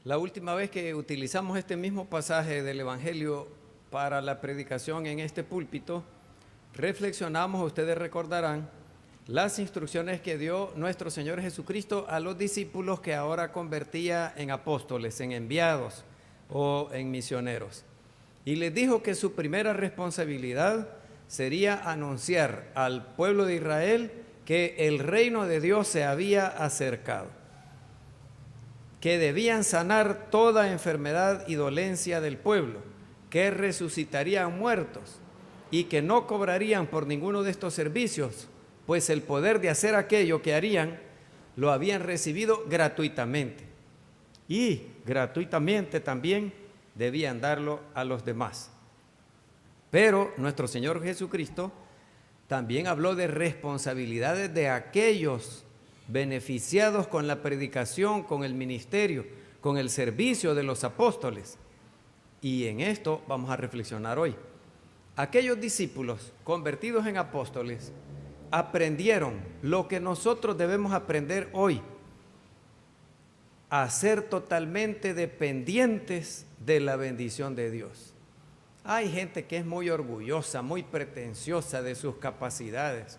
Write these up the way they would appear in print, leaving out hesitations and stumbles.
La última vez que utilizamos este mismo pasaje del Evangelio para la predicación en este púlpito, reflexionamos, ustedes recordarán, las instrucciones que dio nuestro Señor Jesucristo a los discípulos que ahora convertía en apóstoles, en enviados o en misioneros. Y les dijo que su primera responsabilidad sería anunciar al pueblo de Israel que el reino de Dios se había acercado, que debían sanar toda enfermedad y dolencia del pueblo, que resucitarían muertos y que no cobrarían por ninguno de estos servicios, pues el poder de hacer aquello que harían lo habían recibido gratuitamente y gratuitamente también debían darlo a los demás. Pero nuestro Señor Jesucristo también habló de responsabilidades de aquellos beneficiados con la predicación, con el ministerio, con el servicio de los apóstoles. Y en esto vamos a reflexionar hoy. Aquellos discípulos convertidos en apóstoles aprendieron lo que nosotros debemos aprender hoy, a ser totalmente dependientes de la bendición de Dios. Hay gente que es muy orgullosa, muy pretenciosa de sus capacidades,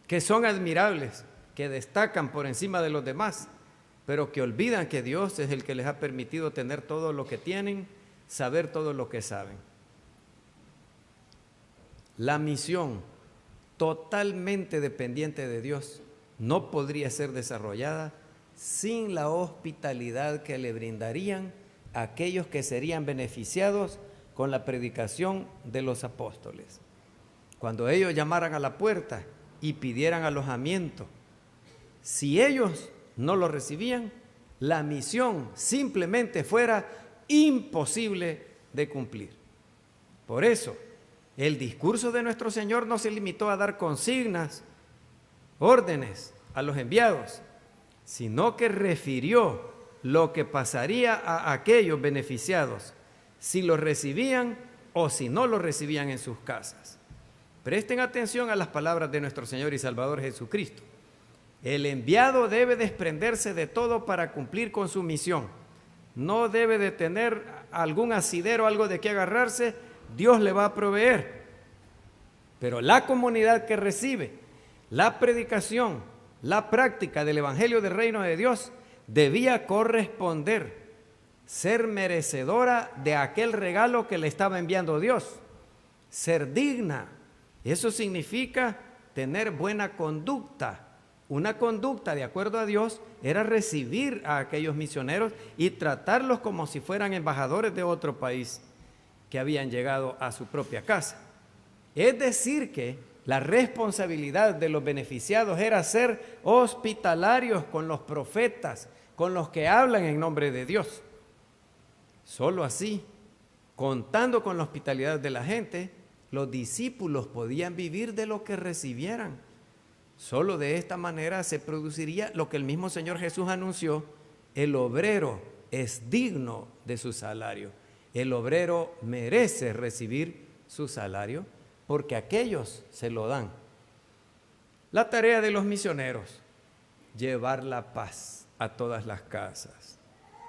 que son admirables, que destacan por encima de los demás, pero que olvidan que Dios es el que les ha permitido tener todo lo que tienen, saber todo lo que saben. La misión totalmente dependiente de Dios no podría ser desarrollada sin la hospitalidad que le brindarían a aquellos que serían beneficiados con la predicación de los apóstoles. Cuando ellos llamaran a la puerta y pidieran alojamiento, si ellos no lo recibían, la misión simplemente fuera imposible de cumplir. Por eso, el discurso de nuestro Señor no se limitó a dar consignas, órdenes a los enviados, sino que refirió lo que pasaría a aquellos beneficiados si lo recibían o si no lo recibían en sus casas. Presten atención a las palabras de nuestro Señor y Salvador Jesucristo. El enviado debe desprenderse de todo para cumplir con su misión. No debe de tener algún asidero, algo de qué agarrarse. Dios le va a proveer. Pero la comunidad que recibe la predicación, la práctica del Evangelio del Reino de Dios, debía corresponder, ser merecedora de aquel regalo que le estaba enviando Dios, ser digna. Eso significa tener buena conducta. Una conducta de acuerdo a Dios era recibir a aquellos misioneros y tratarlos como si fueran embajadores de otro país que habían llegado a su propia casa. Es decir que la responsabilidad de los beneficiados era ser hospitalarios con los profetas, con los que hablan en nombre de Dios. Solo así, contando con la hospitalidad de la gente, los discípulos podían vivir de lo que recibieran. Solo de esta manera se produciría lo que el mismo Señor Jesús anunció: el obrero es digno de su salario. El obrero merece recibir su salario porque aquellos se lo dan. La tarea de los misioneros: llevar la paz a todas las casas.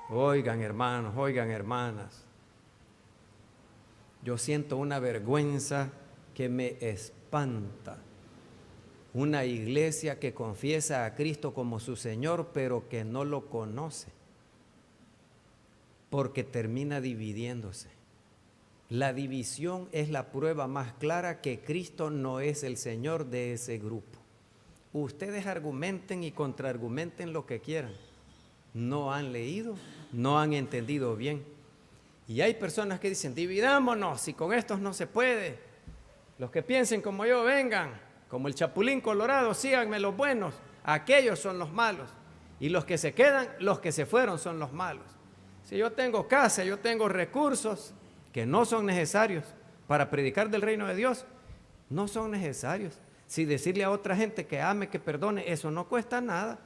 Oigan, hermanos, oigan, hermanas, yo siento una vergüenza que me espanta. Una iglesia que confiesa a Cristo como su Señor, pero que no lo conoce, porque termina dividiéndose. La división es la prueba más clara que Cristo no es el Señor de ese grupo. Ustedes argumenten y contraargumenten lo que quieran. No han leído, no han entendido bien. Y hay personas que dicen: dividámonos, si con estos no se puede. Los que piensen como yo vengan, como el Chapulín Colorado, síganme los buenos, aquellos son los malos. Y los que se quedan, los que se fueron son los malos. Si yo tengo casa, yo tengo recursos que no son necesarios para predicar del reino de Dios, no son necesarios. Si decirle a otra gente que ame, que perdone, eso no cuesta nada.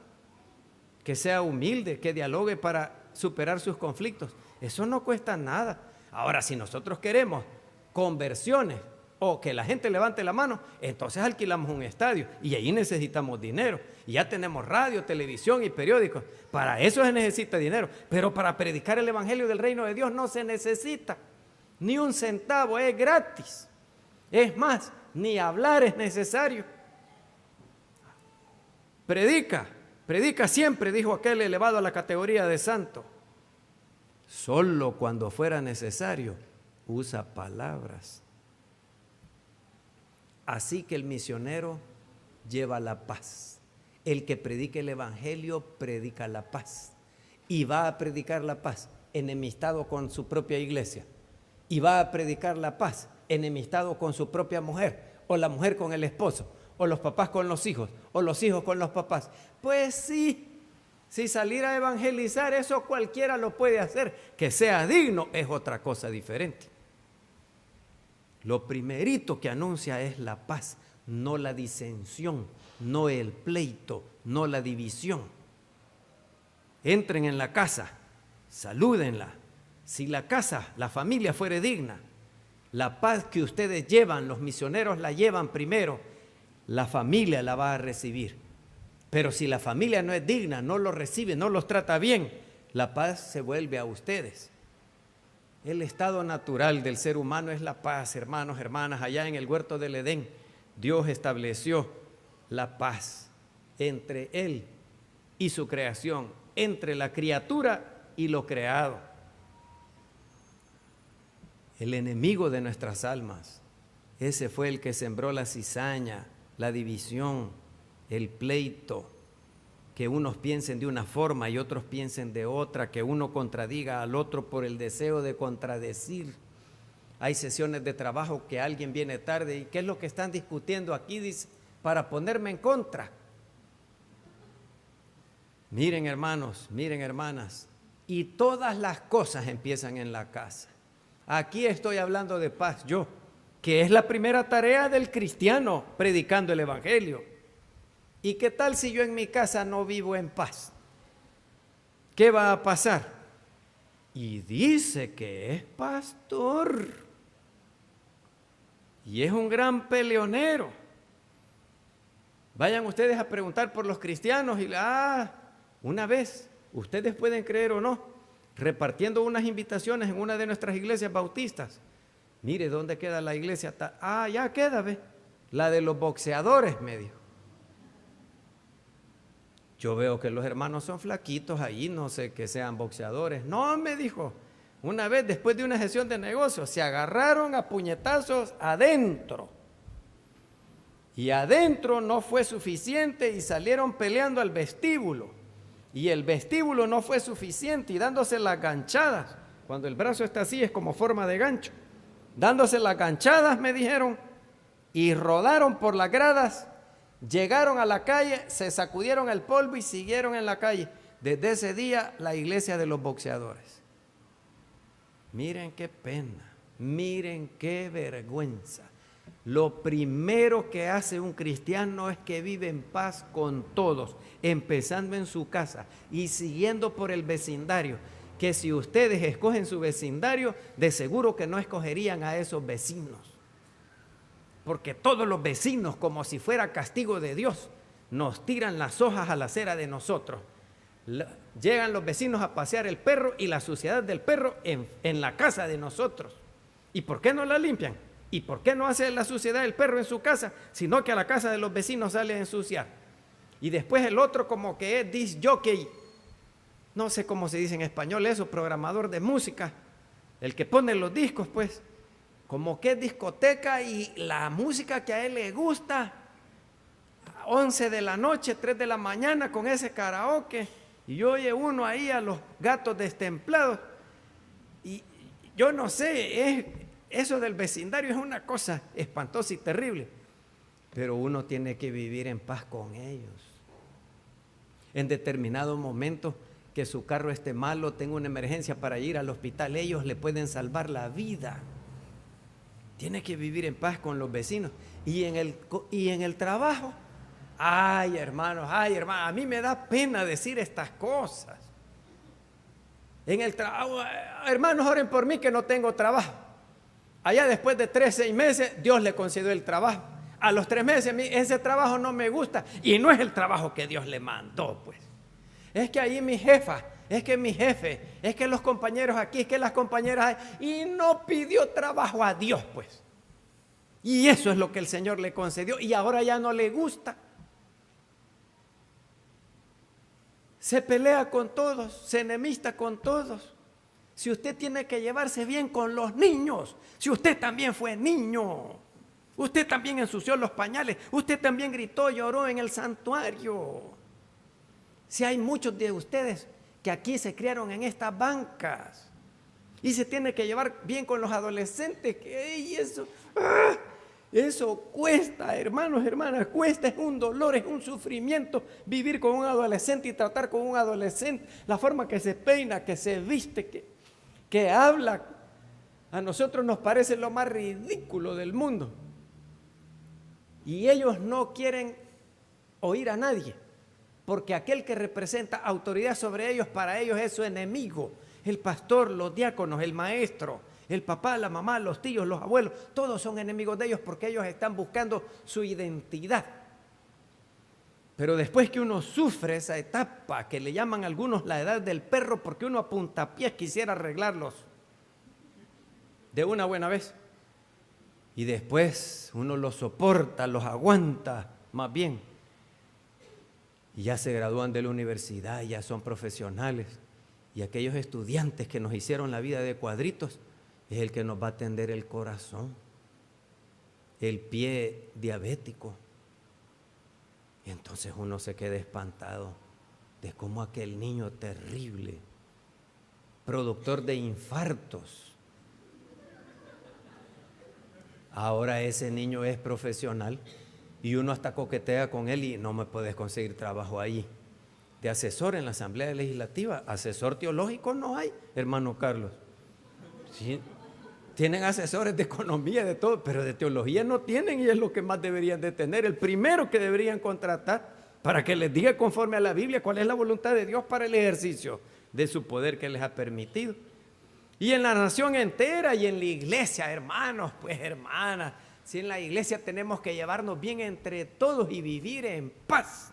Que sea humilde, que dialogue para superar sus conflictos, eso no cuesta nada. Ahora, si nosotros queremos conversiones o que la gente levante la mano, entonces alquilamos un estadio y ahí necesitamos dinero. Y ya tenemos radio, televisión y periódicos. Para eso se necesita dinero. Pero para predicar el evangelio del reino de Dios no se necesita ni un centavo, es gratis. Es más, ni hablar es necesario. Predica siempre, dijo aquel elevado a la categoría de santo. Solo cuando fuera necesario, usa palabras. Así que el misionero lleva la paz. El que predique el evangelio predica la paz. Y va a predicar la paz enemistado con su propia iglesia. Y va a predicar la paz enemistado con su propia mujer, o la mujer con el esposo, o los papás con los hijos, o los hijos con los papás. Pues sí, si salir a evangelizar, eso cualquiera lo puede hacer. Que sea digno es otra cosa diferente. Lo primerito que anuncia es la paz, no la disensión, no el pleito, no la división. Entren en la casa, salúdenla. Si la casa, la familia fuere digna, la paz que ustedes llevan, los misioneros la llevan primero, la familia la va a recibir. Pero si la familia no es digna, no los recibe, no los trata bien, la paz se vuelve a ustedes. El estado natural del ser humano es la paz, hermanos, hermanas. Allá en el huerto del Edén, Dios estableció la paz entre Él y su creación, entre la criatura y lo creado. El enemigo de nuestras almas, ese fue el que sembró la cizaña, la división, el pleito, que unos piensen de una forma y otros piensen de otra, que uno contradiga al otro por el deseo de contradecir. Hay sesiones de trabajo que alguien viene tarde y ¿qué es lo que están discutiendo aquí? Dice, para ponerme en contra. Miren hermanos, miren hermanas, y todas las cosas empiezan en la casa. Aquí estoy hablando de paz yo, que es la primera tarea del cristiano predicando el evangelio. ¿Y qué tal si yo en mi casa no vivo en paz? ¿Qué va a pasar? Y dice que es pastor. Y es un gran peleonero. Vayan ustedes a preguntar por los cristianos y una vez, ustedes pueden creer o no, repartiendo unas invitaciones en una de nuestras iglesias bautistas. Mire, ¿dónde queda la iglesia? Ya queda, ve. La de los boxeadores, me dijo. Yo veo que los hermanos son flaquitos ahí, no sé que sean boxeadores. No, me dijo, una vez después de una sesión de negocios, se agarraron a puñetazos adentro. Y adentro no fue suficiente y salieron peleando al vestíbulo. Y el vestíbulo no fue suficiente y dándose las ganchadas. Cuando el brazo está así es como forma de gancho. Dándose las ganchadas, me dijeron, y rodaron por las gradas. Llegaron a la calle, se sacudieron el polvo y siguieron en la calle. Desde ese día, la iglesia de los boxeadores. Miren qué pena, miren qué vergüenza. Lo primero que hace un cristiano es que vive en paz con todos, empezando en su casa y siguiendo por el vecindario. Que si ustedes escogen su vecindario, de seguro que no escogerían a esos vecinos. Porque todos los vecinos, como si fuera castigo de Dios, nos tiran las hojas a la acera de nosotros. Llegan los vecinos a pasear el perro y la suciedad del perro en la casa de nosotros. ¿Y por qué no la limpian? ¿Y por qué no hace la suciedad del perro en su casa, sino que a la casa de los vecinos sale a ensuciar? Y después el otro como que es disc jockey, no sé cómo se dice en español eso, programador de música, el que pone los discos pues, como que es discoteca y la música que a él le gusta, 11 de la noche, 3 de la mañana con ese karaoke, y oye uno ahí a los gatos destemplados, y yo no sé, eso del vecindario es una cosa espantosa y terrible, pero uno tiene que vivir en paz con ellos. En determinado momento que su carro esté malo, tenga una emergencia para ir al hospital, ellos le pueden salvar la vida. Tiene que vivir en paz con los vecinos. Y en el trabajo, ay hermanos, a mí me da pena decir estas cosas. En el trabajo, hermanos, oren por mí que no tengo trabajo. Allá después de 3, 6 meses, Dios le concedió el trabajo. A los 3 meses, ese trabajo no me gusta. Y no es el trabajo que Dios le mandó, pues. Es que ahí mi jefa, es que mi jefe, es que los compañeros aquí, es que las compañeras ahí. Y no pidió trabajo a Dios, pues. Y eso es lo que el Señor le concedió. Y ahora ya no le gusta. Se pelea con todos, se enemista con todos. Si usted tiene que llevarse bien con los niños, si usted también fue niño, usted también ensució los pañales, usted también gritó, lloró en el santuario. Si hay muchos de ustedes que aquí se criaron en estas bancas y se tiene que llevar bien con los adolescentes, que eso cuesta, hermanos, hermanas, cuesta, es un dolor, es un sufrimiento vivir con un adolescente y tratar con un adolescente, la forma que se peina, que se viste, que habla, a nosotros nos parece lo más ridículo del mundo. Y ellos no quieren oír a nadie, porque aquel que representa autoridad sobre ellos, para ellos es su enemigo. El pastor, los diáconos, el maestro, el papá, la mamá, los tíos, los abuelos, todos son enemigos de ellos porque ellos están buscando su identidad. Pero después que uno sufre esa etapa, que le llaman algunos la edad del perro, porque uno a puntapiés quisiera arreglarlos de una buena vez. Y después uno los soporta, los aguanta más bien. Y ya se gradúan de la universidad, ya son profesionales. Y aquellos estudiantes que nos hicieron la vida de cuadritos, es el que nos va a atender el corazón, el pie diabético. Y entonces uno se queda espantado de cómo aquel niño terrible, productor de infartos, ahora ese niño es profesional y uno hasta coquetea con él y no me puedes conseguir trabajo ahí. De asesor en la Asamblea Legislativa, asesor teológico no hay, hermano Carlos. Sí, tienen asesores de economía, de todo, pero de teología no tienen y es lo que más deberían de tener. El primero que deberían contratar para que les diga conforme a la Biblia cuál es la voluntad de Dios para el ejercicio de su poder que les ha permitido. Y en la nación entera y en la iglesia, hermanos, pues hermanas, si en la iglesia tenemos que llevarnos bien entre todos y vivir en paz.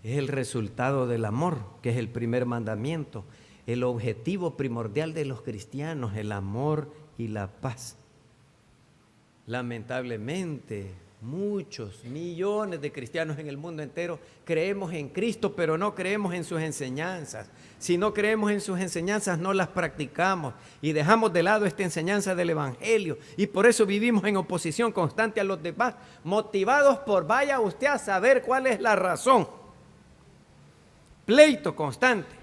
Es el resultado del amor, que es el primer mandamiento. El objetivo primordial de los cristianos, el amor y la paz. Lamentablemente, muchos, millones de cristianos en el mundo entero creemos en Cristo, pero no creemos en sus enseñanzas. Si no creemos en sus enseñanzas, no las practicamos y dejamos de lado esta enseñanza del Evangelio. Y por eso vivimos en oposición constante a los demás, motivados por vaya usted a saber cuál es la razón. Pleito constante.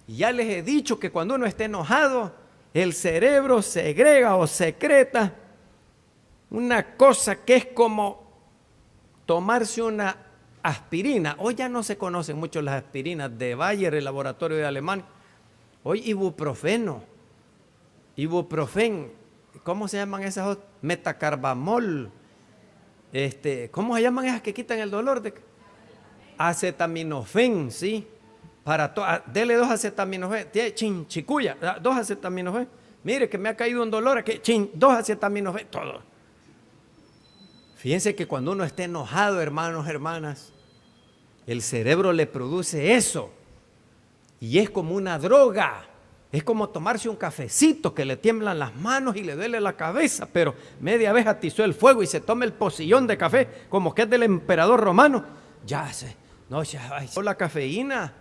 Y ya les he dicho que cuando uno está enojado, el cerebro segrega o secreta una cosa que es como tomarse una aspirina. Hoy ya no se conocen mucho las aspirinas de Bayer, el laboratorio de Alemania. Hoy ibuprofeno, ibuprofen, ¿cómo se llaman esas otras? Metacarbamol, ¿cómo se llaman esas que quitan el dolor? Acetaminofén, sí. Dele 2 acetaminofén, chicuya, 2 acetaminofén. Mire que me ha caído un dolor aquí, 2 acetaminofén, todo. Fíjense que cuando uno está enojado, hermanos, hermanas, el cerebro le produce eso. Y es como una droga. Es como tomarse un cafecito que le tiemblan las manos y le duele la cabeza, pero media vez atizó el fuego y se toma el pocillón de café, como que es del emperador romano. Ya la cafeína.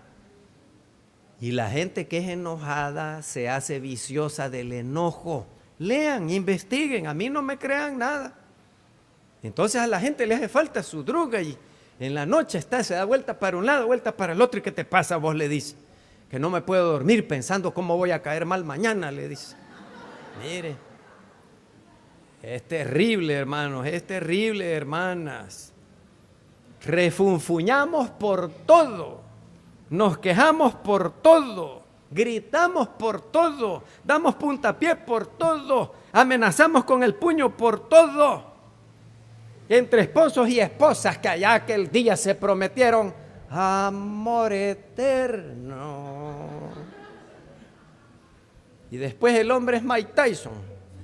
Y la gente que es enojada se hace viciosa del enojo. Lean, investiguen, a mí no me crean nada. Entonces a la gente le hace falta su droga y en la noche se da vuelta para un lado, vuelta para el otro. ¿Y qué te pasa? Vos le dices, que no me puedo dormir pensando cómo voy a caer mal mañana, le dice. Mire, es terrible, hermanos, es terrible, hermanas. Refunfuñamos por todo. Nos quejamos por todo, gritamos por todo, damos puntapié por todo, amenazamos con el puño por todo. Entre esposos y esposas que allá aquel día se prometieron amor eterno. Y después el hombre es Mike Tyson,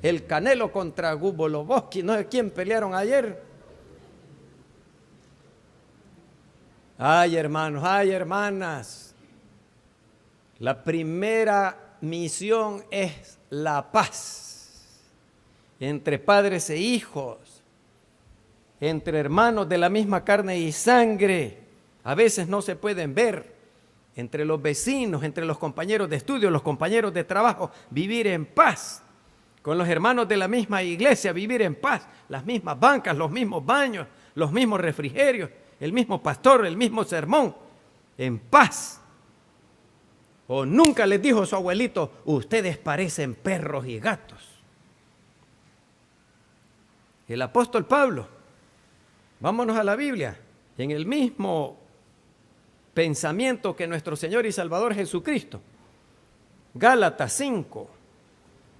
el Canelo contra Guboloboski, no sé quién pelearon ayer. Ay, hermanos, ay, hermanas, la primera misión es la paz entre padres e hijos, entre hermanos de la misma carne y sangre. A veces no se pueden ver, entre los vecinos, entre los compañeros de estudio, los compañeros de trabajo, vivir en paz. Con los hermanos de la misma iglesia, vivir en paz. Las mismas bancas, los mismos baños, los mismos refrigerios, el mismo pastor, el mismo sermón, en paz. O nunca les dijo su abuelito, ustedes parecen perros y gatos. El apóstol Pablo, vámonos a la Biblia, en el mismo pensamiento que nuestro Señor y Salvador Jesucristo. Gálatas 5,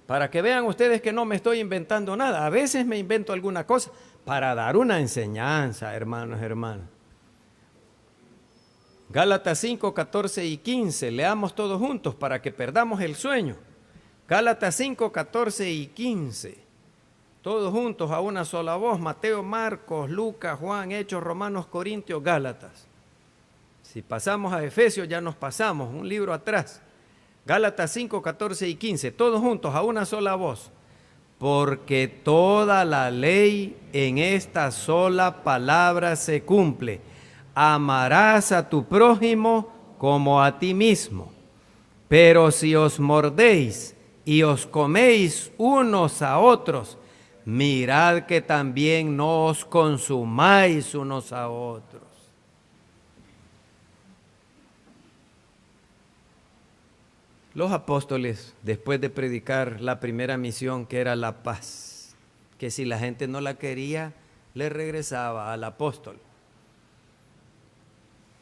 para que vean ustedes que no me estoy inventando nada. A veces me invento alguna cosa para dar una enseñanza, hermanos, hermanas. Gálatas 5, 14 y 15, leamos todos juntos para que perdamos el sueño. Gálatas 5, 14 y 15, todos juntos a una sola voz. Mateo, Marcos, Lucas, Juan, Hechos, Romanos, Corintios, Gálatas. Si pasamos a Efesios ya nos pasamos, un libro atrás. Gálatas 5, 14 y 15, todos juntos a una sola voz. Porque toda la ley en esta sola palabra se cumple. Amarás a tu prójimo como a ti mismo. Pero si os mordéis y os coméis unos a otros, mirad que también no os consumáis unos a otros. Los apóstoles, después de predicar la primera misión, que era la paz, que si la gente no la quería, le regresaba al apóstol.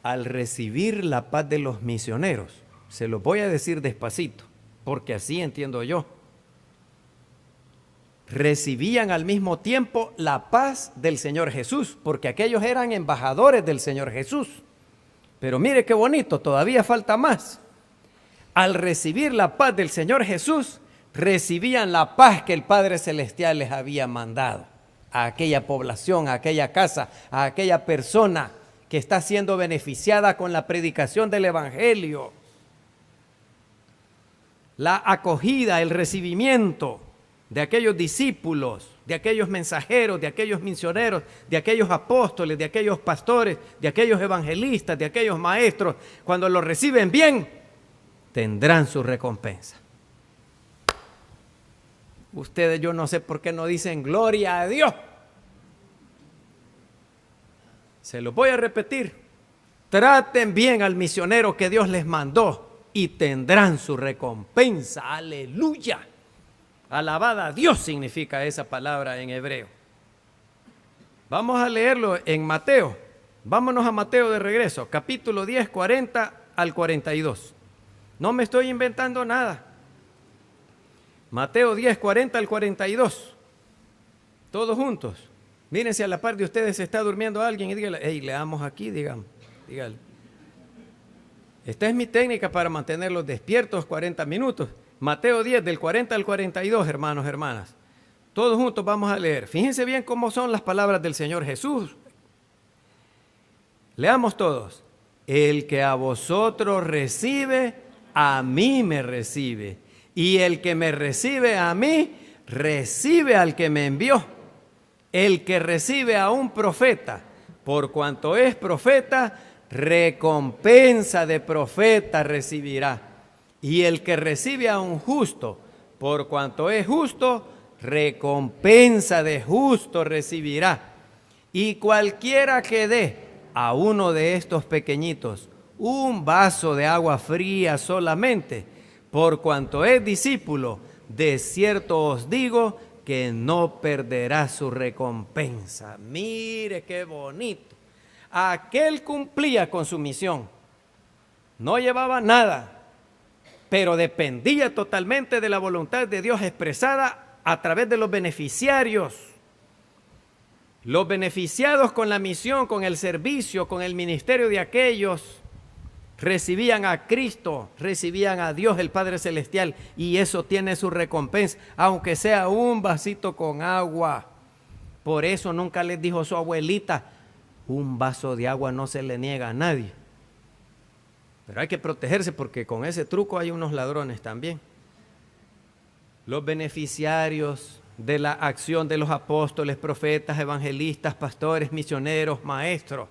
Al recibir la paz de los misioneros, se los voy a decir despacito, porque así entiendo yo, recibían al mismo tiempo la paz del Señor Jesús, porque aquellos eran embajadores del Señor Jesús. Pero mire qué bonito, todavía falta más. Al recibir la paz del Señor Jesús, recibían la paz que el Padre Celestial les había mandado a aquella población, a aquella casa, a aquella persona que está siendo beneficiada con la predicación del Evangelio. La acogida, el recibimiento de aquellos discípulos, de aquellos mensajeros, de aquellos misioneros, de aquellos apóstoles, de aquellos pastores, de aquellos evangelistas, de aquellos maestros, cuando lo reciben bien, tendrán su recompensa. Ustedes, yo no sé por qué no dicen gloria a Dios. Se lo voy a repetir. Traten bien al misionero que Dios les mandó y tendrán su recompensa. Aleluya. Alabada a Dios significa esa palabra en hebreo. Vamos a leerlo en Mateo. Vámonos a Mateo de regreso, capítulo 10, 40 al 42. No me estoy inventando nada. Mateo 10, 40 al 42. Todos juntos. Mírense a la par de ustedes, se está durmiendo alguien y dígale, hey, leamos aquí, dígale. Esta es mi técnica para mantenerlos despiertos 40 minutos. Mateo 10, del 40 al 42, hermanos, hermanas. Todos juntos vamos a leer. Fíjense bien cómo son las palabras del Señor Jesús. Leamos todos. El que a vosotros recibe, a mí me recibe. Y el que me recibe a mí, recibe al que me envió. El que recibe a un profeta, por cuanto es profeta, recompensa de profeta recibirá. Y el que recibe a un justo, por cuanto es justo, recompensa de justo recibirá. Y cualquiera que dé a uno de estos pequeñitos un vaso de agua fría solamente, por cuanto es discípulo, de cierto os digo que no perderá su recompensa. Mire qué bonito. Aquel cumplía con su misión. No llevaba nada, pero dependía totalmente de la voluntad de Dios expresada a través de los beneficiarios. Los beneficiados con la misión, con el servicio, con el ministerio de aquellos, recibían a Cristo, recibían a Dios el Padre Celestial, y eso tiene su recompensa, aunque sea un vasito con agua. Por eso nunca les dijo su abuelita, un vaso de agua no se le niega a nadie. Pero hay que protegerse porque con ese truco hay unos ladrones también. Los beneficiarios de la acción de los apóstoles, profetas, evangelistas, pastores, misioneros, maestros,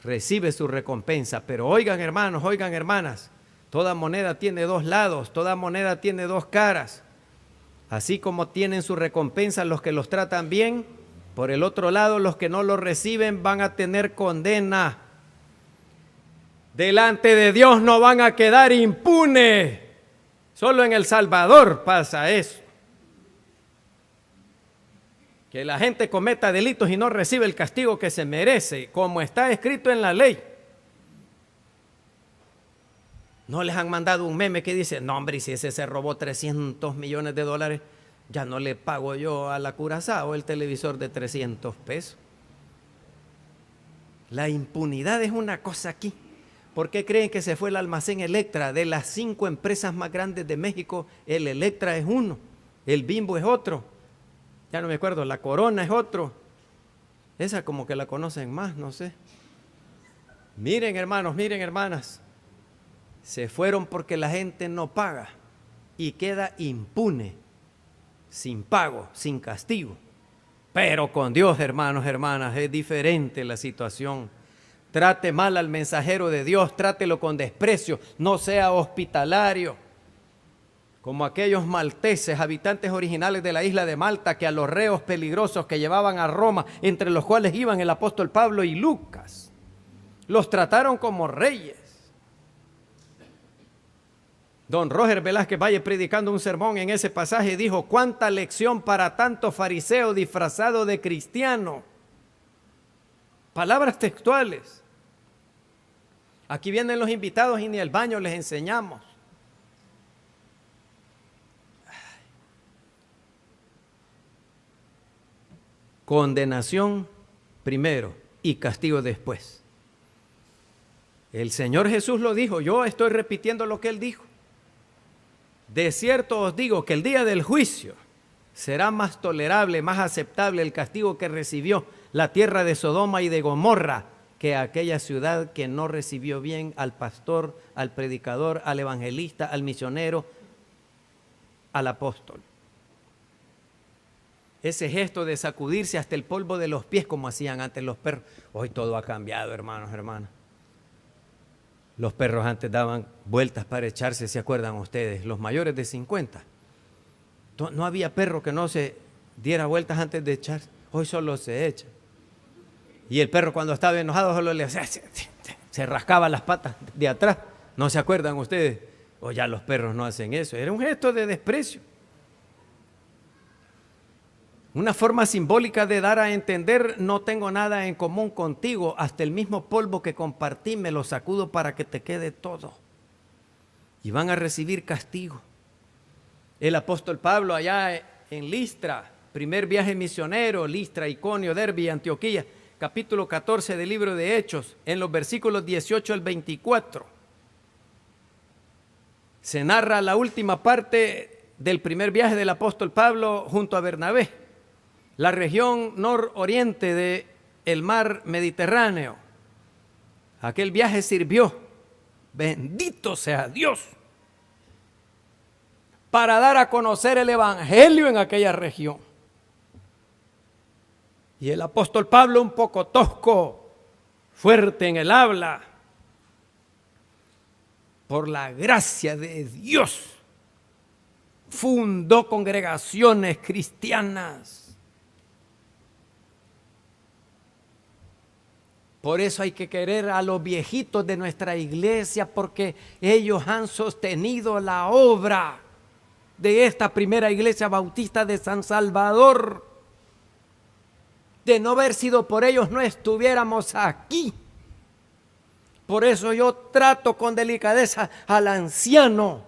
recibe su recompensa. Pero oigan hermanos, oigan hermanas, toda moneda tiene dos lados, toda moneda tiene dos caras. Así como tienen su recompensa los que los tratan bien, por el otro lado los que no lo reciben van a tener condena. Delante de Dios no van a quedar impunes. Solo en El Salvador pasa eso. Que la gente cometa delitos y no recibe el castigo que se merece, como está escrito en la ley. ¿No les han mandado un meme que dice, no hombre, si ese se robó 300 millones de dólares, ya no le pago yo a la Curazao el televisor de 300 pesos? La impunidad es una cosa aquí. ¿Por qué creen que se fue el almacén Electra? De las 5 empresas más grandes de México, el Electra es uno, el Bimbo es otro, ya no me acuerdo, la Corona es otro. Esa como que la conocen más, no sé. Miren hermanos, miren hermanas, se fueron porque la gente no paga y queda impune, sin pago, sin castigo. Pero con Dios, hermanos, hermanas, es diferente la situación. Trate mal al mensajero de Dios, trátelo con desprecio, no sea hospitalario. Como aquellos malteses, habitantes originales de la isla de Malta, que a los reos peligrosos que llevaban a Roma, entre los cuales iban el apóstol Pablo y Lucas, los trataron como reyes. Don Roger Velázquez Valle, predicando un sermón en ese pasaje, dijo, cuánta lección para tanto fariseo disfrazado de cristiano. Palabras textuales. Aquí vienen los invitados y ni el baño les enseñamos. Condenación primero y castigo después. El Señor Jesús lo dijo, yo estoy repitiendo lo que Él dijo. De cierto os digo que el día del juicio será más tolerable, más aceptable el castigo que recibió la tierra de Sodoma y de Gomorra que aquella ciudad que no recibió bien al pastor, al predicador, al evangelista, al misionero, al apóstol. Ese gesto de sacudirse hasta el polvo de los pies como hacían antes los perros. Hoy todo ha cambiado, hermanos, hermanas. Los perros antes daban vueltas para echarse, ¿se acuerdan ustedes? Los mayores de 50. No había perro que no se diera vueltas antes de echarse. Hoy solo se echa. Y el perro cuando estaba enojado solo le hacía, se rascaba las patas de atrás. ¿No se acuerdan ustedes? O ya los perros no hacen eso. Era un gesto de desprecio. Una forma simbólica de dar a entender, no tengo nada en común contigo, hasta el mismo polvo que compartí me lo sacudo para que te quede todo. Y van a recibir castigo. El apóstol Pablo allá en Listra, primer viaje misionero, Listra, Iconio, Derbe y Antioquía, capítulo 14 del libro de Hechos, en los versículos 18 al 24. Se narra la última parte del primer viaje del apóstol Pablo junto a Bernabé, la región nororiente del mar Mediterráneo. Aquel viaje sirvió, bendito sea Dios, para dar a conocer el evangelio en aquella región. Y el apóstol Pablo, un poco tosco, fuerte en el habla, por la gracia de Dios, fundó congregaciones cristianas. Por eso hay que querer a los viejitos de nuestra iglesia, porque ellos han sostenido la obra de esta primera iglesia bautista de San Salvador. De no haber sido por ellos, no estuviéramos aquí. Por eso yo trato con delicadeza al anciano.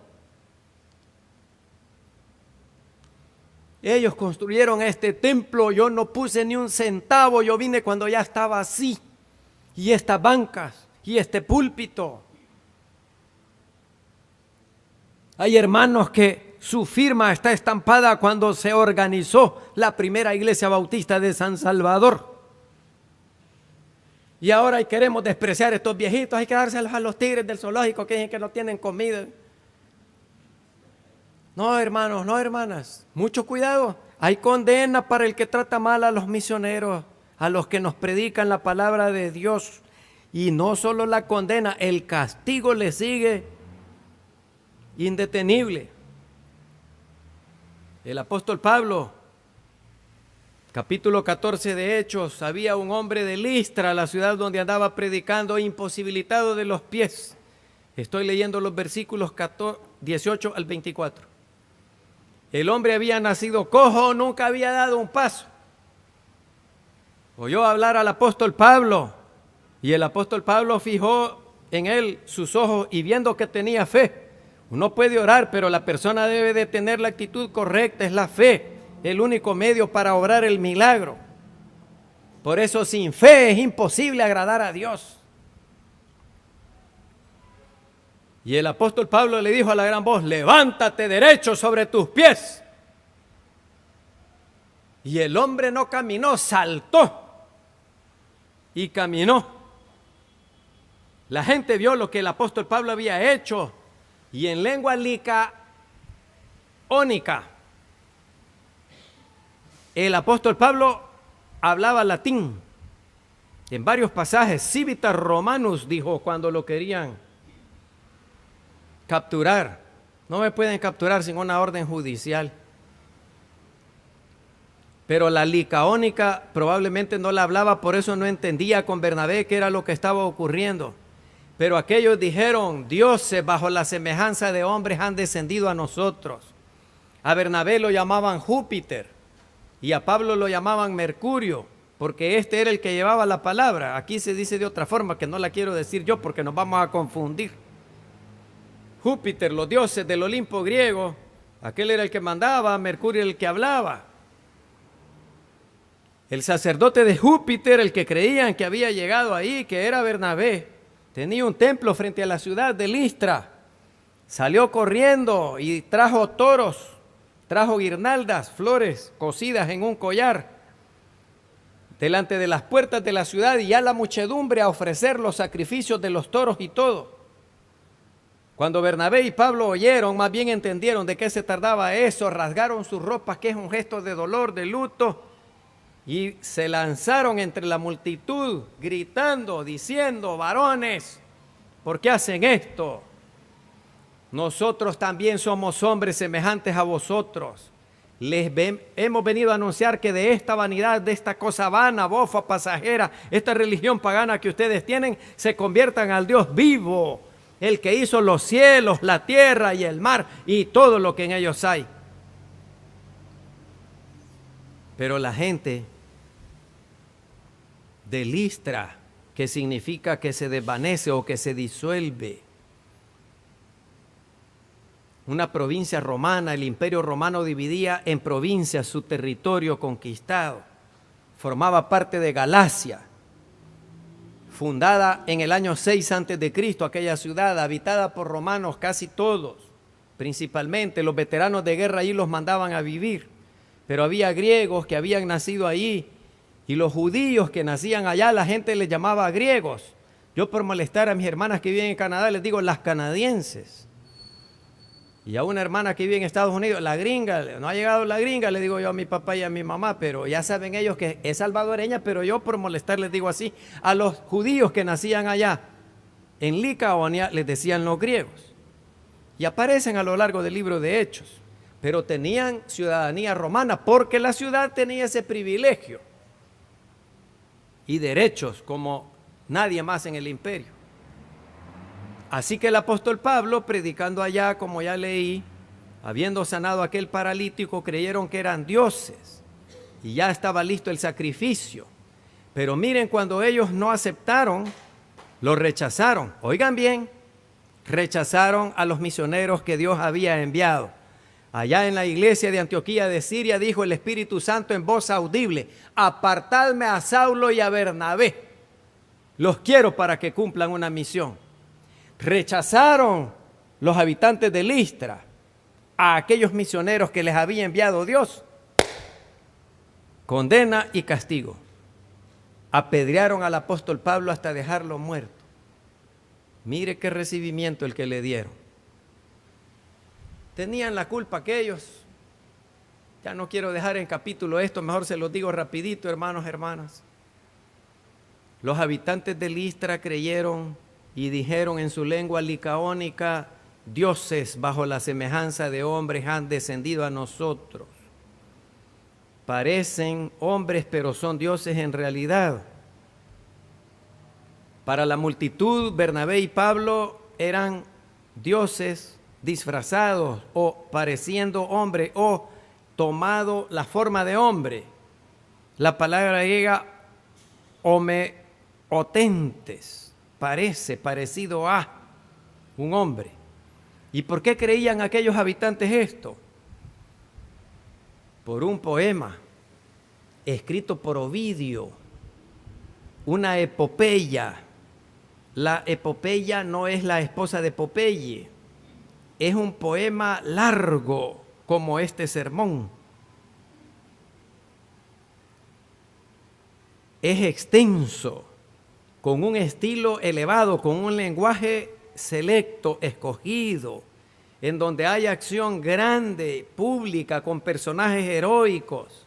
Ellos construyeron este templo, yo no puse ni un centavo, yo vine cuando ya estaba así. Y estas bancas y este púlpito. Hay hermanos que su firma está estampada cuando se organizó la primera iglesia bautista de San Salvador. Y ahora queremos despreciar a estos viejitos, hay que dárselos a los tigres del zoológico que dicen que no tienen comida. No, hermanos, no, hermanas, mucho cuidado. Hay condena para el que trata mal a los misioneros, a los que nos predican la palabra de Dios. Y no solo la condena, el castigo le sigue indetenible. El apóstol Pablo, capítulo 14 de Hechos, había un hombre de Listra, la ciudad donde andaba predicando, imposibilitado de los pies. Estoy leyendo los versículos 18 al 24. El hombre había nacido cojo, nunca había dado un paso. Oyó hablar al apóstol Pablo, y el apóstol Pablo fijó en él sus ojos y viendo que tenía fe. Uno puede orar, pero la persona debe de tener la actitud correcta, es la fe, el único medio para obrar el milagro. Por eso sin fe es imposible agradar a Dios. Y el apóstol Pablo le dijo a la gran voz: levántate derecho sobre tus pies. Y el hombre no caminó, saltó y caminó. La gente vio lo que el apóstol Pablo había hecho, y en lengua licaónica el apóstol Pablo hablaba latín. En varios pasajes, civitas romanus, dijo cuando lo querían capturar. No me pueden capturar sin una orden judicial. Pero la licaónica probablemente no la hablaba, por eso no entendía con Bernabé qué era lo que estaba ocurriendo. Pero aquellos dijeron: dioses bajo la semejanza de hombres han descendido a nosotros. A Bernabé lo llamaban Júpiter y a Pablo lo llamaban Mercurio, porque este era el que llevaba la palabra. Aquí se dice de otra forma que no la quiero decir yo porque nos vamos a confundir. Júpiter, los dioses del Olimpo griego, aquel era el que mandaba, Mercurio el que hablaba. El sacerdote de Júpiter, el que creían que había llegado ahí, que era Bernabé, tenía un templo frente a la ciudad de Listra. Salió corriendo y trajo toros, trajo guirnaldas, flores cosidas en un collar, delante de las puertas de la ciudad, y ya la muchedumbre a ofrecer los sacrificios de los toros y todo. Cuando Bernabé y Pablo oyeron, más bien entendieron de qué se tardaba eso, rasgaron sus ropas, que es un gesto de dolor, de luto, y se lanzaron entre la multitud, gritando, diciendo: varones, ¿por qué hacen esto? Nosotros también somos hombres semejantes a vosotros. Hemos venido a anunciar que de esta vanidad, de esta cosa vana, bofa, pasajera, esta religión pagana que ustedes tienen, se conviertan al Dios vivo, el que hizo los cielos, la tierra y el mar y todo lo que en ellos hay. Pero la gente de Listra, que significa que se desvanece o que se disuelve, una provincia romana, el imperio romano dividía en provincias su territorio conquistado, formaba parte de Galacia, fundada en el año 6 a.C., aquella ciudad habitada por romanos casi todos, principalmente los veteranos de guerra allí los mandaban a vivir, pero había griegos que habían nacido allí, y los judíos que nacían allá, la gente les llamaba griegos. Yo, por molestar a mis hermanas que viven en Canadá, les digo las canadienses. Y a una hermana que vive en Estados Unidos, la gringa, no ha llegado la gringa, le digo yo a mi papá y a mi mamá, pero ya saben ellos que es salvadoreña, pero yo por molestar les digo así. A los judíos que nacían allá en Licaonia les decían los griegos. Y aparecen a lo largo del libro de Hechos, pero tenían ciudadanía romana porque la ciudad tenía ese privilegio y derechos como nadie más en el imperio. Así que el apóstol Pablo, predicando allá, como ya leí, habiendo sanado a aquel paralítico, creyeron que eran dioses y ya estaba listo el sacrificio. Pero miren, cuando ellos no aceptaron, lo rechazaron. Oigan bien, rechazaron a los misioneros que Dios había enviado. Allá en la iglesia de Antioquía de Siria dijo el Espíritu Santo en voz audible: apartadme a Saulo y a Bernabé. Los quiero para que cumplan una misión. Rechazaron los habitantes de Listra a aquellos misioneros que les había enviado Dios. Condena y castigo. Apedrearon al apóstol Pablo hasta dejarlo muerto. Mire qué recibimiento el que le dieron. Tenían la culpa aquellos. Ya no quiero dejar en capítulo esto, mejor se los digo rapidito, hermanos, hermanas. Los habitantes de Listra creyeron y dijeron en su lengua licaónica: dioses bajo la semejanza de hombres han descendido a nosotros. Parecen hombres, pero son dioses en realidad. Para la multitud, Bernabé y Pablo eran dioses disfrazados o pareciendo hombre o tomado la forma de hombre. La palabra griega homeotentes, parecido a un hombre. ¿Y por qué creían aquellos habitantes esto? Por un poema escrito por Ovidio, una epopeya. La epopeya no es la esposa de Popeye, es un poema largo como este sermón. Es extenso, con un estilo elevado, con un lenguaje selecto, escogido, en donde hay acción grande, pública, con personajes heroicos.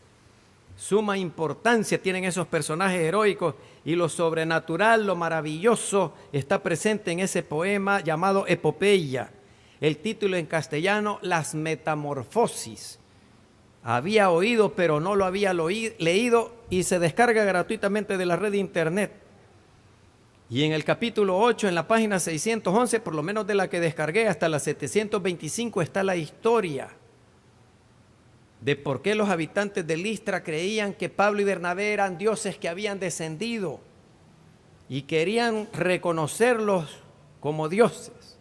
Suma importancia tienen esos personajes heroicos y lo sobrenatural, lo maravilloso está presente en ese poema llamado Epopeya. El título en castellano, Las Metamorfosis. Había oído, pero no lo había leído y se descarga gratuitamente de la red de internet. Y en el capítulo 8, en la página 611, por lo menos de la que descargué hasta la 725, está la historia de por qué los habitantes de Listra creían que Pablo y Bernabé eran dioses que habían descendido y querían reconocerlos como dioses.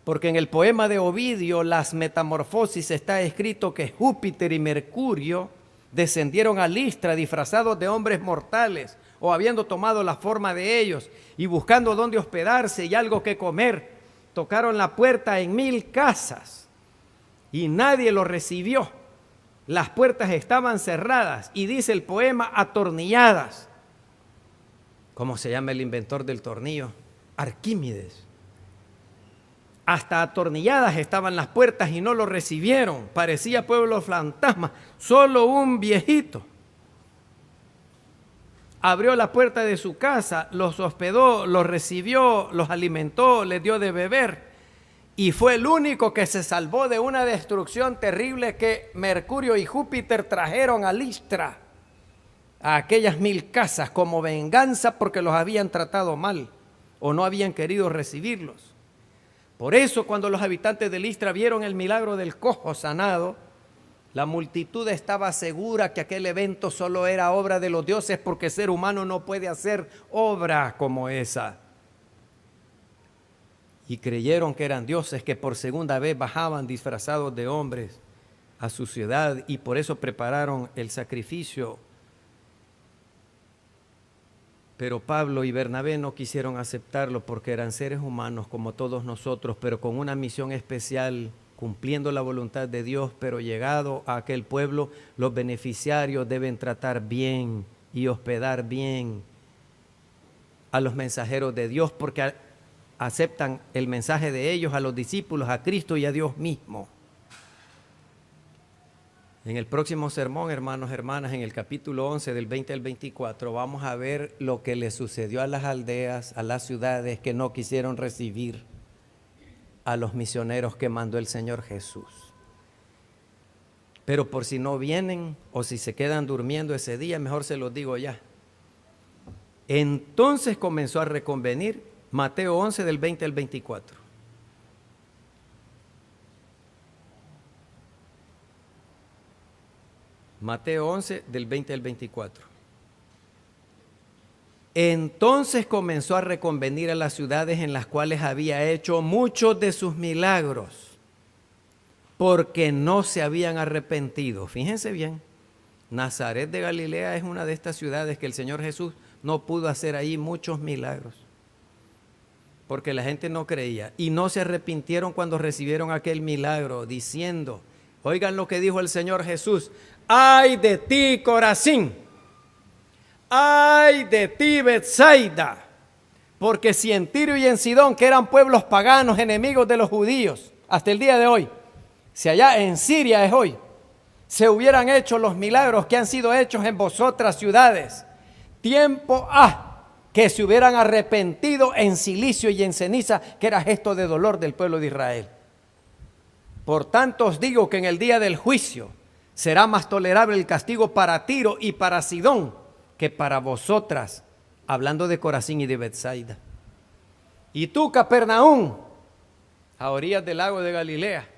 Porque en el poema de Ovidio, Las Metamorfosis, está escrito que Júpiter y Mercurio descendieron a Listra disfrazados de hombres mortales o habiendo tomado la forma de ellos y buscando dónde hospedarse y algo que comer, tocaron la puerta en 1000 casas y nadie los recibió. Las puertas estaban cerradas y dice el poema atornilladas. ¿Cómo se llama el inventor del tornillo? Arquímedes. Hasta atornilladas estaban las puertas y no lo recibieron. Parecía pueblo fantasma. Solo un viejito abrió la puerta de su casa, los hospedó, los recibió, los alimentó, les dio de beber. Y fue el único que se salvó de una destrucción terrible que Mercurio y Júpiter trajeron a Listra, a aquellas 1000 casas, como venganza porque los habían tratado mal o no habían querido recibirlos. Por eso, cuando los habitantes de Listra vieron el milagro del cojo sanado, la multitud estaba segura que aquel evento solo era obra de los dioses, porque el ser humano no puede hacer obra como esa. Y creyeron que eran dioses que por segunda vez bajaban disfrazados de hombres a su ciudad, y por eso prepararon el sacrificio. Pero Pablo y Bernabé no quisieron aceptarlo porque eran seres humanos como todos nosotros, pero con una misión especial, cumpliendo la voluntad de Dios. Pero llegado a aquel pueblo, los beneficiarios deben tratar bien y hospedar bien a los mensajeros de Dios, porque aceptan el mensaje de ellos, a los discípulos, a Cristo y a Dios mismo. En el próximo sermón, hermanos, hermanas, en el capítulo 11 del 20 al 24, vamos a ver lo que le sucedió a las aldeas, a las ciudades que no quisieron recibir a los misioneros que mandó el Señor Jesús. Pero por si no vienen o si se quedan durmiendo ese día, mejor se los digo ya. Entonces comenzó a reconvenir. Mateo 11 del 20 al 24. Mateo 11 del 20 al 24. Entonces comenzó a reconvenir a las ciudades en las cuales había hecho muchos de sus milagros, porque no se habían arrepentido. Fíjense bien, Nazaret de Galilea es una de estas ciudades que el Señor Jesús no pudo hacer ahí muchos milagros, porque la gente no creía y no se arrepintieron cuando recibieron aquel milagro, diciendo, oigan lo que dijo el Señor Jesús: ¡ay de ti, Corazín! ¡Ay de ti, Betsaida! Porque si en Tiro y en Sidón, que eran pueblos paganos, enemigos de los judíos, hasta el día de hoy, si allá en Siria es hoy, se hubieran hecho los milagros que han sido hechos en vosotras ciudades, tiempo que se hubieran arrepentido en silicio y en ceniza, que era gesto de dolor del pueblo de Israel. Por tanto os digo que en el día del juicio será más tolerable el castigo para Tiro y para Sidón que para vosotras, hablando de Corazín y de Betsaida. Y tú, Capernaum, a orillas del lago de Galilea,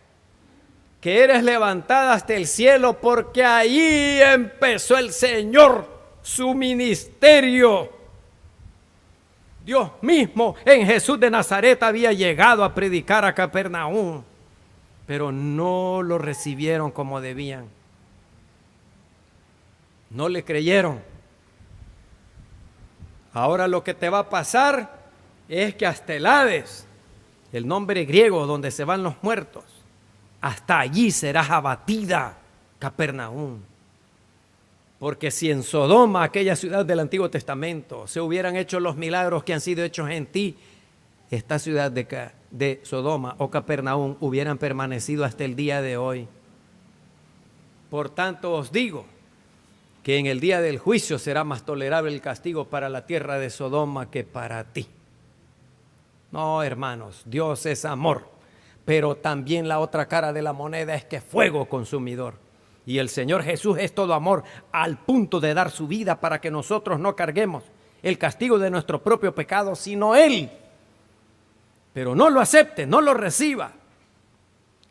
que eres levantada hasta el cielo, porque allí empezó el Señor su ministerio. Dios mismo en Jesús de Nazaret había llegado a predicar a Capernaum, pero no lo recibieron como debían. No le creyeron. Ahora lo que te va a pasar es que hasta el Hades, el nombre griego donde se van los muertos, hasta allí serás abatida, Capernaum. Porque si en Sodoma, aquella ciudad del Antiguo Testamento, se hubieran hecho los milagros que han sido hechos en ti, esta ciudad de Sodoma o Capernaum hubieran permanecido hasta el día de hoy. Por tanto os digo que en el día del juicio será más tolerable el castigo para la tierra de Sodoma que para ti. No, hermanos, Dios es amor, pero también la otra cara de la moneda es que es fuego consumidor. Y el Señor Jesús es todo amor, al punto de dar su vida para que nosotros no carguemos el castigo de nuestro propio pecado, sino Él. Pero no lo acepte, no lo reciba.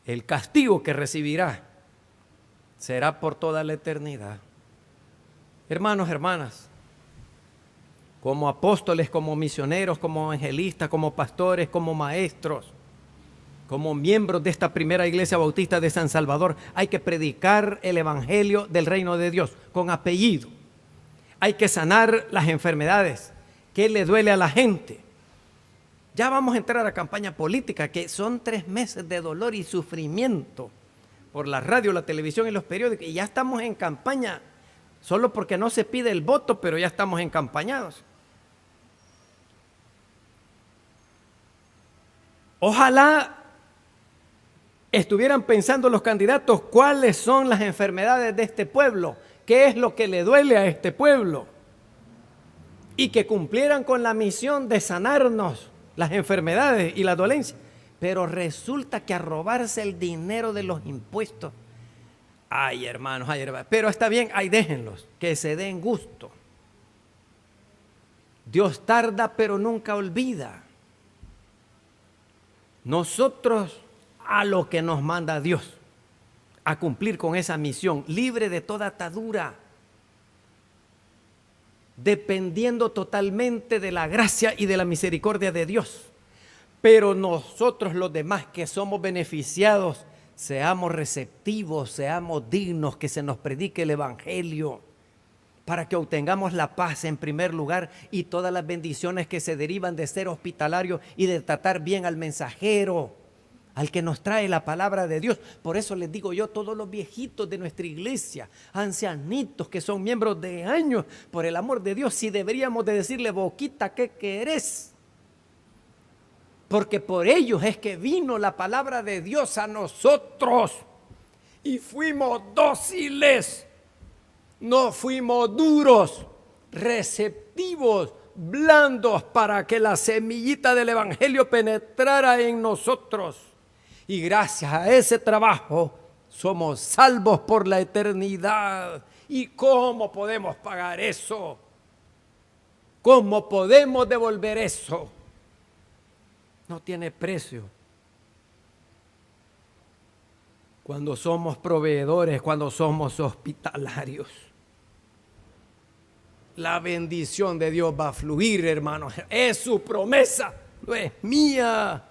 El castigo que recibirá será por toda la eternidad. Hermanos, hermanas, como apóstoles, como misioneros, como evangelistas, como pastores, como maestros, como miembros de esta primera iglesia bautista de San Salvador, hay que predicar el evangelio del reino de Dios con apellido. Hay que sanar las enfermedades que le duele a la gente. Ya vamos a entrar a campaña política, que son 3 meses de dolor y sufrimiento por la radio, la televisión y los periódicos, y ya estamos en campaña. Solo porque no se pide el voto, pero ya estamos encampañados. Ojalá estuvieran pensando los candidatos cuáles son las enfermedades de este pueblo, qué es lo que le duele a este pueblo, y que cumplieran con la misión de sanarnos las enfermedades y las dolencias. Pero resulta que a robarse el dinero de los impuestos. Ay, hermanos, pero está bien, ahí déjenlos, que se den gusto. Dios tarda, pero nunca olvida. Nosotros a lo que nos manda Dios, a cumplir con esa misión, libre de toda atadura, dependiendo totalmente de la gracia y de la misericordia de Dios. Pero nosotros los demás que somos beneficiados, seamos receptivos, seamos dignos, que se nos predique el evangelio, para que obtengamos la paz en primer lugar y todas las bendiciones que se derivan de ser hospitalario y de tratar bien al mensajero, al que nos trae la palabra de Dios. Por eso les digo yo, todos los viejitos de nuestra iglesia, ancianitos que son miembros de años, por el amor de Dios, si deberíamos de decirle: boquita, ¿qué querés? Porque por ellos es que vino la palabra de Dios a nosotros y fuimos dóciles, no fuimos duros, receptivos, blandos, para que la semillita del evangelio penetrara en nosotros. Y gracias a ese trabajo somos salvos por la eternidad. ¿Y cómo podemos pagar eso? ¿Cómo podemos devolver eso? No tiene precio. Cuando somos proveedores, cuando somos hospitalarios, la bendición de Dios va a fluir, hermanos. Es su promesa, no es mía,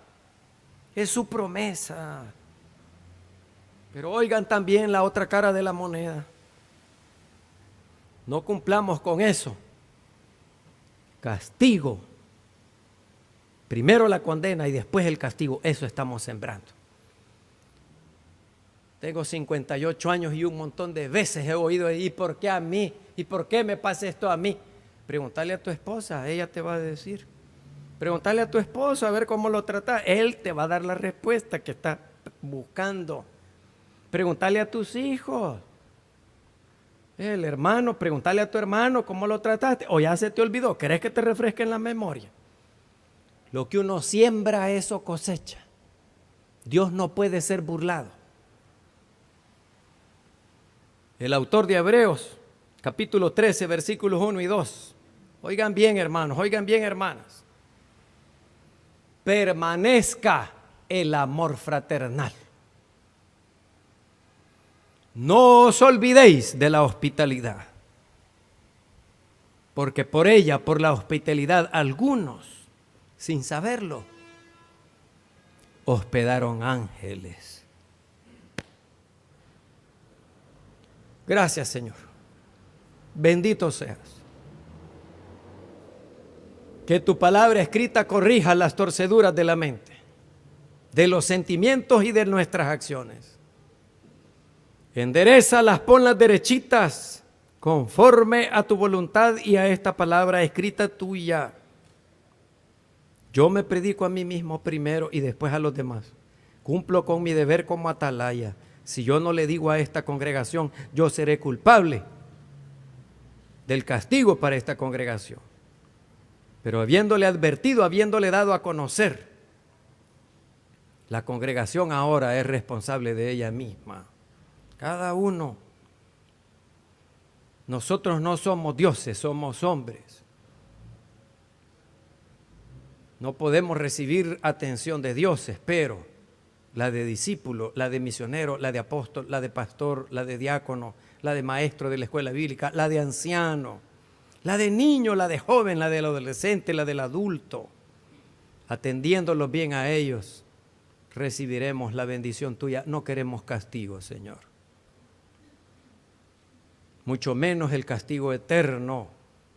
es su promesa. Pero oigan también la otra cara de la moneda. No cumplamos con eso castigo. Primero la condena y después el castigo. Eso estamos sembrando. Tengo 58 años y un montón de veces he oído, ¿y por qué a mí? ¿Y por qué me pasa esto a mí? Pregúntale a tu esposa, ella te va a decir. Pregúntale a tu esposo a ver cómo lo trata. Él te va a dar la respuesta que está buscando. Pregúntale a tus hijos. El hermano, pregúntale a tu hermano cómo lo trataste. O ya se te olvidó, ¿querés que te refresque en la memoria? Lo que uno siembra, eso cosecha. Dios no puede ser burlado. El autor de Hebreos, capítulo 13, versículos 1 y 2. Oigan bien, hermanos, oigan bien, hermanas. Permanezca el amor fraternal. No os olvidéis de la hospitalidad, porque por ella, por la hospitalidad, algunos, sin saberlo, hospedaron ángeles. Gracias, Señor. Bendito seas. Que tu palabra escrita corrija las torceduras de la mente, de los sentimientos y de nuestras acciones. Enderézalas, ponlas derechitas, conforme a tu voluntad y a esta palabra escrita tuya. Yo me predico a mí mismo primero y después a los demás. Cumplo con mi deber como atalaya. Si yo no le digo a esta congregación, yo seré culpable del castigo para esta congregación. Pero habiéndole advertido, habiéndole dado a conocer, la congregación ahora es responsable de ella misma. Cada uno. Nosotros no somos dioses, somos hombres. No podemos recibir atención de dioses, pero la de discípulo, la de misionero, la de apóstol, la de pastor, la de diácono, la de maestro de la escuela bíblica, la de anciano, la de niño, la de joven, la del adolescente, la del adulto. Atendiéndolos bien a ellos, recibiremos la bendición tuya. No queremos castigo, Señor. Mucho menos el castigo eterno.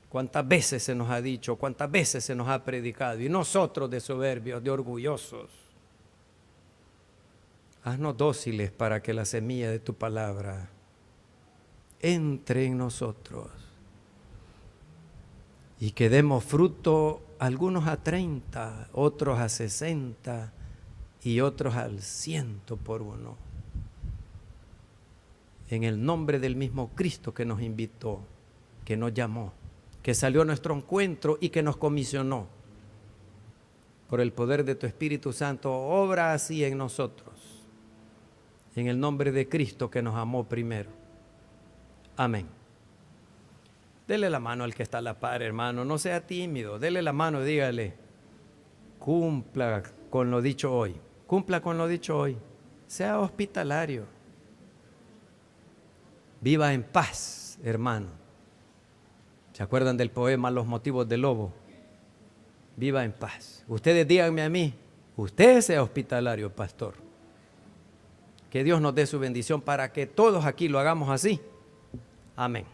Cuántas veces se nos ha dicho, cuántas veces se nos ha predicado, y nosotros de soberbios, de orgullosos. Haznos dóciles para que la semilla de tu palabra entre en nosotros y que demos fruto, algunos a 30, otros a 60 y otros al 100 por uno. En el nombre del mismo Cristo que nos invitó, que nos llamó, que salió a nuestro encuentro y que nos comisionó. Por el poder de tu Espíritu Santo, obra así en nosotros. En el nombre de Cristo que nos amó primero. Amén. Dele la mano al que está a la par, hermano. No sea tímido. Dele la mano y dígale, cumpla con lo dicho hoy. Cumpla con lo dicho hoy. Sea hospitalario. Viva en paz, hermano. ¿Se acuerdan del poema Los motivos del lobo? Viva en paz. Ustedes díganme a mí, usted sea hospitalario, pastor. Que Dios nos dé su bendición para que todos aquí lo hagamos así. Amén.